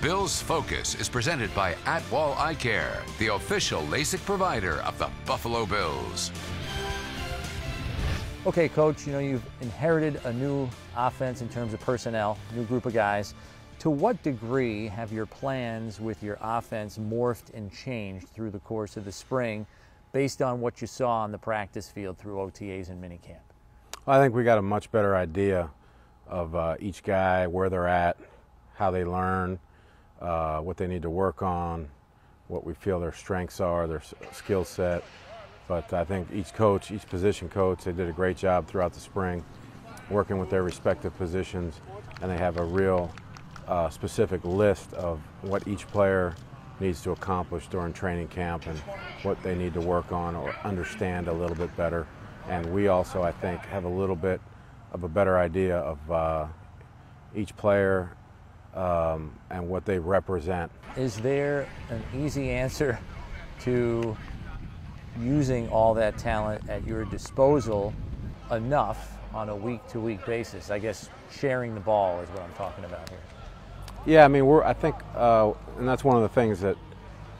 Bills Focus is presented by Atwall Eye Care, the official LASIK provider of the Buffalo Bills. Okay, Coach, you've inherited a new offense in terms of personnel, new group of guys. To what degree have your plans with your offense morphed and changed through the course of the spring based on what you saw on the practice field through OTAs and minicamp? Well, I think we got a much better idea of each guy, where they're at, how they learn, what they need to work on, what we feel their strengths are, their skill set. But I think each coach, each position coach, they did a great job throughout the spring working with their respective positions, and they have a real specific list of what each player needs to accomplish during training camp and what they need to work on or understand a little bit better. And we also, I think, have a little bit of a better idea of each player and what they represent. Is there an easy answer to using all that talent at your disposal enough on a week-to-week basis? I guess sharing the ball is what I'm talking about here. Yeah, I mean, I think, and that's one of the things that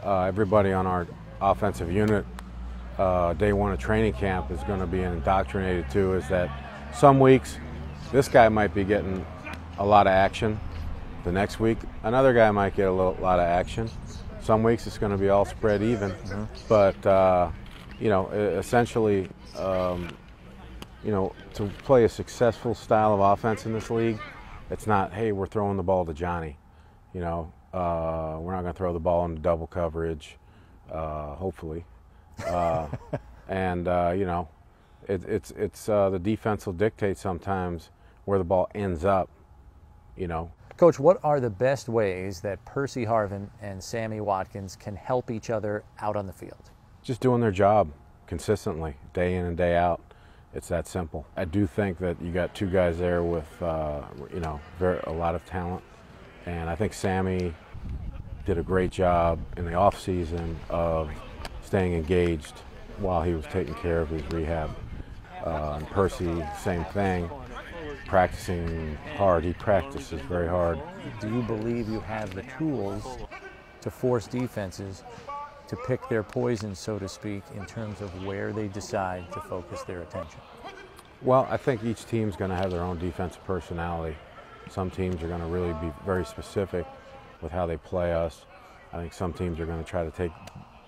everybody on our offensive unit, day one of training camp, is going to be indoctrinated to, is that some weeks this guy might be getting a lot of action. The next week, another guy might get a lot of action. Some weeks it's going to be all spread even. Mm-hmm. But, essentially, to play a successful style of offense in this league, it's not, hey, we're throwing the ball to Johnny. We're not going to throw the ball into double coverage, hopefully. It's the defense will dictate sometimes where the ball ends up, Coach, what are the best ways that Percy Harvin and Sammy Watkins can help each other out on the field? Just doing their job consistently, day in and day out. It's that simple. I do think that you got two guys there with, a lot of talent. And I think Sammy did a great job in the off season of staying engaged while he was taking care of his rehab. And Percy, same thing, practicing hard. He practices very hard. Do you believe you have the tools to force defenses to pick their poison, so to speak, in terms of where they decide to focus their attention? Well, I think each team's going to have their own defensive personality. Some teams are going to really be very specific with how they play us. I think some teams are going to try to take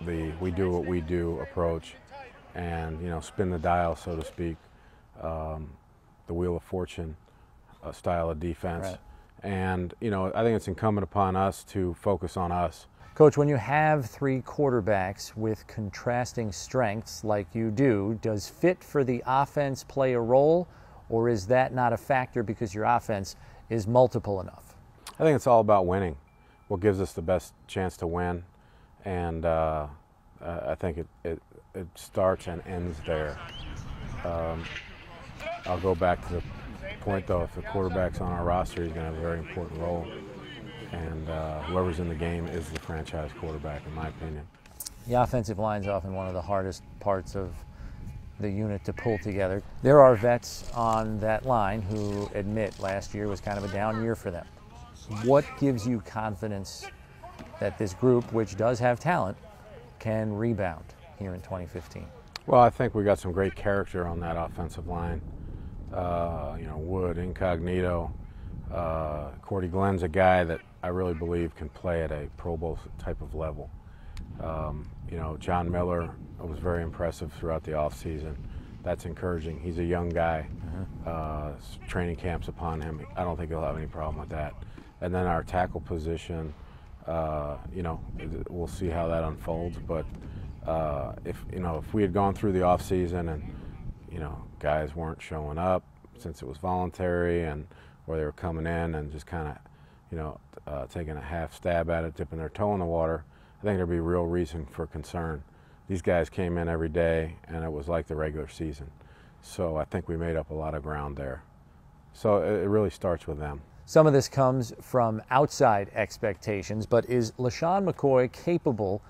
the we do what we do approach and, spin the dial, so to speak, the Wheel of Fortune style of defense. Right. And, I think it's incumbent upon us to focus on us. Coach, when you have three quarterbacks with contrasting strengths like you do, does fit for the offense play a role, or is that not a factor because your offense is multiple enough? I think it's all about winning. What gives us the best chance to win, and I think it starts and ends there. I'll go back to the point, though, if the quarterback's on our roster, he's going to have a very important role. And whoever's in the game is the franchise quarterback, in my opinion. The offensive line is often one of the hardest parts of the unit to pull together. There are vets on that line who admit last year was kind of a down year for them. What gives you confidence that this group, which does have talent, can rebound here in 2015? Well, I think we got some great character on that offensive line. Wood, Incognito, Cordy Glenn's a guy that I really believe can play at a Pro Bowl type of level. John Miller was very impressive throughout the offseason. That's encouraging. He's a young guy. Training camps upon him. I don't think he'll have any problem with that. And then our tackle position, we'll see how that unfolds. But if we had gone through the offseason and guys weren't showing up since it was voluntary, or they were coming in and just kind of taking a half stab at it, dipping their toe in the water, I think there'd be real reason for concern. These guys came in every day, and it was like the regular season. So I think we made up a lot of ground there. So it really starts with them. Some of this comes from outside expectations, but is LeSean McCoy capable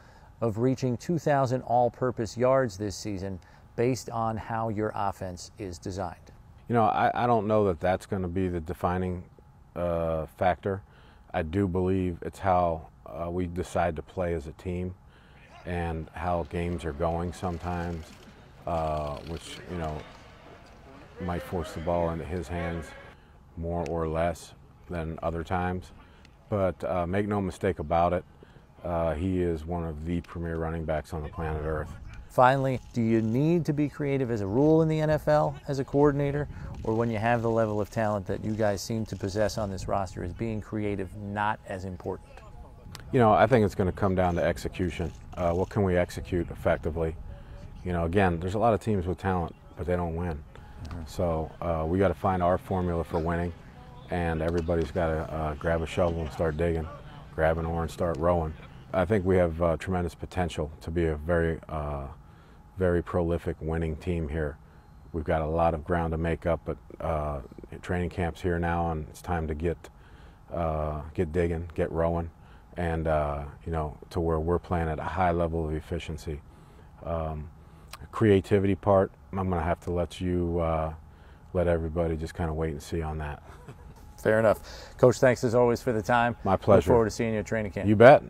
of reaching 2,000 all-purpose yards this season based on how your offense is designed? I don't know that that's going to be the defining factor. I do believe it's how we decide to play as a team and how games are going sometimes, which, you know, might force the ball into his hands more or less than other times. But make no mistake about it, he is one of the premier running backs on the planet Earth. Finally, do you need to be creative as a rule in the NFL as a coordinator, or when you have the level of talent that you guys seem to possess on this roster, is being creative not as important? You know, I think it's going to come down to execution. What can we execute effectively? You know, again, there's a lot of teams with talent, but they don't win. So we got to find our formula for winning, and everybody's got to grab a shovel and start digging, grab an oar and start rowing. I think we have tremendous potential to be a very, very prolific winning team here. We've got a lot of ground to make up, but training camp's here now, and it's time to get digging, get rowing, and you know, to where we're playing at a high level of efficiency. Creativity part, I'm going to have to let everybody just kind of wait and see on that. Fair enough. Coach, thanks as always for the time. My pleasure. Look forward to seeing you at training camp. You bet.